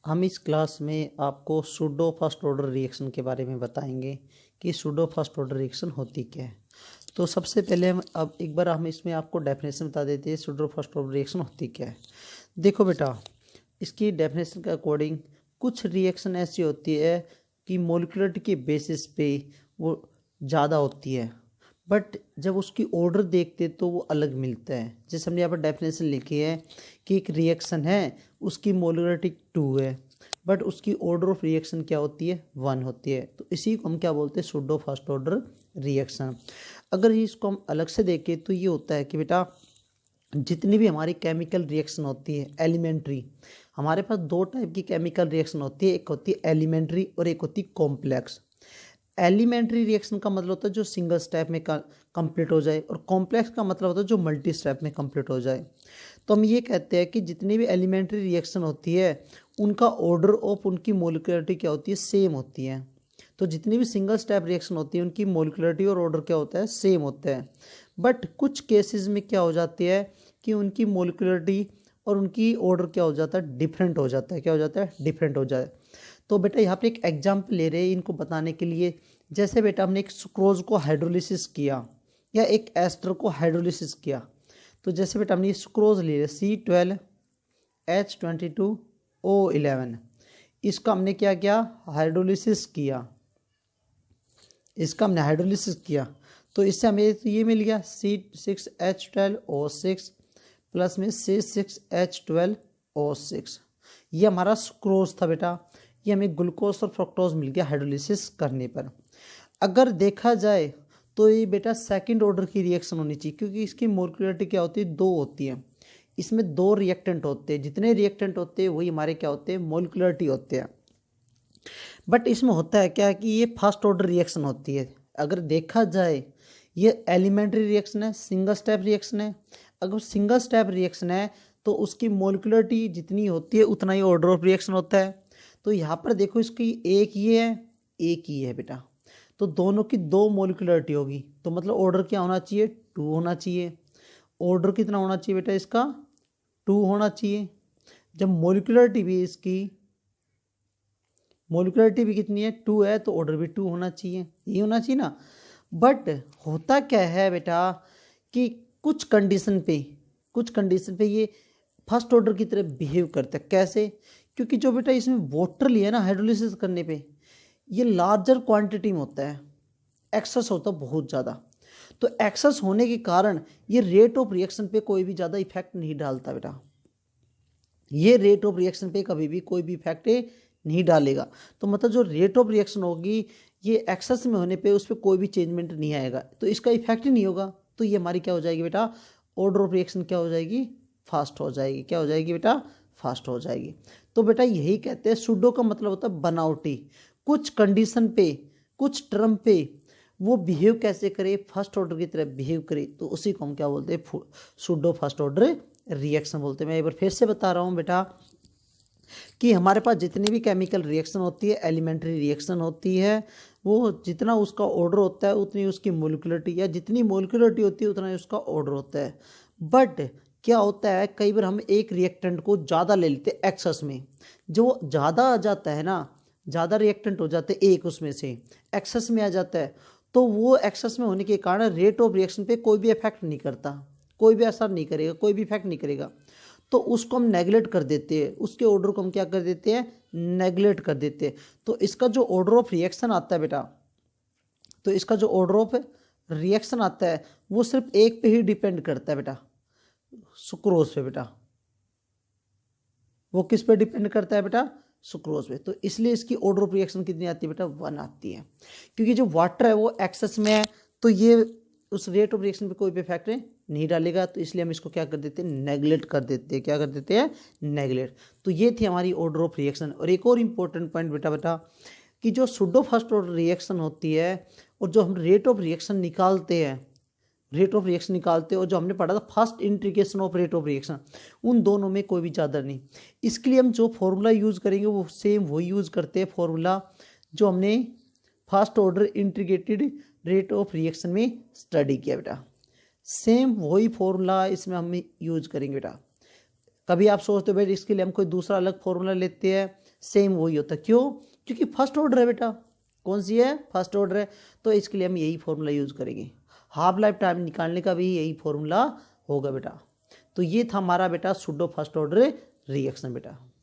हम इस क्लास में आपको सूडो फर्स्ट ऑर्डर रिएक्शन के बारे में बताएंगे कि सूडो फर्स्ट ऑर्डर रिएक्शन होती क्या है। तो सबसे पहले हम इसमें आपको डेफिनेशन बता देते हैं सूडो फर्स्ट ऑर्डर रिएक्शन होती क्या है। देखो बेटा, इसकी डेफिनेशन के अकॉर्डिंग कुछ रिएक्शन ऐसी होती है कि मॉलिक्यूलरिटी के बेसिस पे वो ज़्यादा होती है, बट जब उसकी ऑर्डर देखते तो वो अलग मिलता है। जैसे हमने यहाँ पर डेफिनेशन लिखी है कि एक रिएक्शन है, उसकी मोलुलरिटी 2 है, बट उसकी ऑर्डर ऑफ रिएक्शन क्या होती है, 1 होती है। तो इसी को हम क्या बोलते हैं, सूडो फर्स्ट ऑर्डर रिएक्शन। अगर इसको हम अलग से देखें तो ये होता है कि बेटा, जितनी भी हमारी केमिकल रिएक्शन होती है एलिमेंट्री, हमारे पास दो टाइप की केमिकल रिएक्शन होती है, एक होती है एलिमेंट्री और एक होती है कॉम्प्लेक्स। एलिमेंट्री रिएक्शन का मतलब होता है जो सिंगल स्टेप में कंप्लीट हो जाए, और कॉम्प्लेक्स का मतलब होता है जो मल्टी स्टेप में कंप्लीट हो जाए। तो हम ये कहते हैं कि जितनी भी एलिमेंट्री रिएक्शन होती है उनका ऑर्डर ऑफ उनकी मोलिकुलरिटी क्या होती है, सेम होती है। तो जितनी भी सिंगल स्टेप रिएक्शन होती है उनकी मोलिकुलरिटी और ऑर्डर क्या होता है, सेम होता है। बट कुछ केसेस में क्या हो जाती है कि उनकी मोलिकुलरिटी और उनकी ऑर्डर क्या हो जाता है, डिफरेंट हो जाता है। क्या हो जाता है, डिफरेंट हो जाए। तो बेटा यहाँ पे एक एग्जाम्पल ले रहे हैं इनको बताने के लिए। जैसे बेटा हमने एक सुक्रोज को हाइड्रोलिसिस किया या एक एस्टर को हाइड्रोलिसिस किया। तो जैसे बेटा हमने सुक्रोज ले लिया C12H22O11, इसका हमने क्या किया, हाइड्रोलिसिस किया। इसका हमने हाइड्रोलिसिस किया तो इससे हमें तो ये मिल गया C6H12O6 प्लस में C6H12O6। ये हमारा सुक्रोज था बेटा, ये हमें ग्लूकोज और फ्रक्टोज मिल गया हाइड्रोलिसिस करने पर। अगर देखा जाए तो ये बेटा सेकंड ऑर्डर की रिएक्शन होनी चाहिए, क्योंकि इसकी मोलिकुलरिटी क्या होती है, 2 होती है। इसमें 2 रिएक्टेंट होते हैं, जितने रिएक्टेंट होते हैं वही हमारे क्या होते हैं, मोलिकुलरिटी होते हैं। बट इसमें होता है क्या कि ये फर्स्ट ऑर्डर रिएक्शन होती है। अगर देखा जाए ये एलिमेंट्री रिएक्शन है, सिंगल स्टेप रिएक्शन है। अगर सिंगल स्टेप रिएक्शन है तो उसकी मोलिकुलरिटी जितनी होती है उतना ही ऑर्डर ऑफ रिएक्शन होता है। तो यहाँ पर देखो, इसकी एक ही है, एक ही है बेटा, तो दोनों की 2 मोलिकुलरिटी होगी। तो मतलब ऑर्डर क्या होना चाहिए, 2 होना चाहिए। ऑर्डर कितना होना चाहिए बेटा, इसका 2 होना चाहिए। जब मोलिकुलरिटी भी कितनी है, 2 है, तो ऑर्डर भी 2 होना चाहिए, ये होना चाहिए ना। बट होता क्या है बेटा कि कुछ कंडीशन पे ये फर्स्ट ऑर्डर की तरह बिहेव करता है। कैसे, क्योंकि जो बेटा इसमें वाटर लिया ना हाइड्रोलिसिस करने पे, ये लार्जर क्वांटिटी में होता है, एक्सेस होता है बहुत ज़्यादा। तो एक्सेस होने के कारण ये रेट ऑफ रिएक्शन पे कोई भी ज़्यादा इफेक्ट नहीं डालता बेटा। ये रेट ऑफ रिएक्शन पे कभी भी कोई भी इफेक्ट नहीं डालेगा। तो मतलब जो रेट ऑफ रिएक्शन होगी ये एक्सेस में होने पे उस पर कोई भी चेंजमेंट नहीं आएगा, तो इसका इफेक्ट ही नहीं होगा। तो ये हमारी क्या हो जाएगी बेटा, ऑर्डर ऑफ रिएक्शन क्या हो जाएगी, फास्ट हो जाएगी। क्या हो जाएगी बेटा, फास्ट हो जाएगी। तो बेटा यही कहते हैं सूडो का मतलब होता है बनावटी। कुछ कंडीशन पे, कुछ टर्म पे वो बिहेव कैसे करे, फर्स्ट ऑर्डर की तरह बिहेव करे, तो उसी को हम क्या बोलते हैं, सूडो फर्स्ट ऑर्डर रिएक्शन बोलते हैं। मैं एक बार फिर से बता रहा हूँ बेटा कि हमारे पास जितनी भी केमिकल रिएक्शन होती है, एलिमेंट्री रिएक्शन होती है, वो जितना उसका ऑर्डर होता है उतनी उसकी मोलिकुलरिटी, या जितनी मोलिकुलरिटी होती है उतना ही उसका ऑर्डर होता है। बट क्या होता है, कई बार हम एक रिएक्टेंट को ज़्यादा ले लेते हैं एक्सेस में। जो ज़्यादा आ जाता है ना, ज़्यादा रिएक्टेंट हो जाते हैं, एक उसमें से एक्सेस में आ जाता है, तो वो एक्सेस में होने के कारण रेट ऑफ रिएक्शन पे कोई भी इफेक्ट नहीं करता, कोई भी असर नहीं करेगा, कोई भी इफेक्ट नहीं करेगा। तो उसको हम नेगलेक्ट कर देते हैं, उसके ऑर्डर को हम क्या कर देते हैं, नेगलेक्ट कर देते हैं। तो इसका जो ऑर्डर ऑफ रिएक्शन आता है बेटा, तो इसका जो ऑर्डर ऑफ रिएक्शन आता है वो सिर्फ एक पे ही डिपेंड करता है बेटा, सुक्रोज पे बेटा। वो किस पे डिपेंड करता है बेटा, सुक्रोज पे। तो इसलिए इसकी ऑर्डर ऑफ रिएक्शन कितनी आती है बेटा, 1 आती है। क्योंकि जो वाटर है वो एक्सेस में है, तो ये उस रेट ऑफ रिएक्शन पे कोई भी इफेक्ट नहीं डालेगा। तो इसलिए हम इसको क्या कर देते हैं, नेगलेक्ट कर देते हैं। क्या कर देते हैं, नेगलेक्ट। तो ये थी हमारी ऑर्डर ऑफ रिएक्शन। और एक और इंपॉर्टेंट पॉइंट बेटा कि जो सूडो फर्स्ट ऑर्डर रिएक्शन होती है और जो हम रेट ऑफ रिएक्शन निकालते हैं, और जो हमने पढ़ा था first integration of rate of reaction, उन दोनों में कोई भी ज़्यादा नहीं। इसके लिए हम जो फॉर्मूला यूज़ करेंगे वो सेम वही यूज़ करते हैं फॉर्मूला जो हमने first order integrated rate of reaction में स्टडी किया बेटा। सेम वही फॉर्मूला इसमें हम यूज करेंगे बेटा। कभी आप सोचते हो बेटा इसके लिए हम कोई दूसरा अलग फॉर्मूला लेते हैं, सेम वही होता है। क्यों? क्योंकि फर्स्ट ऑर्डर है बेटा। कौन सी है? फर्स्ट ऑर्डर है। तो इसके लिए हम यही फॉर्मूला यूज़ करेंगे। हाफ लाइफ टाइम निकालने का भी यही फॉर्मूला होगा बेटा। तो ये था हमारा बेटा सूडो फर्स्ट ऑर्डर रिएक्शन बेटा।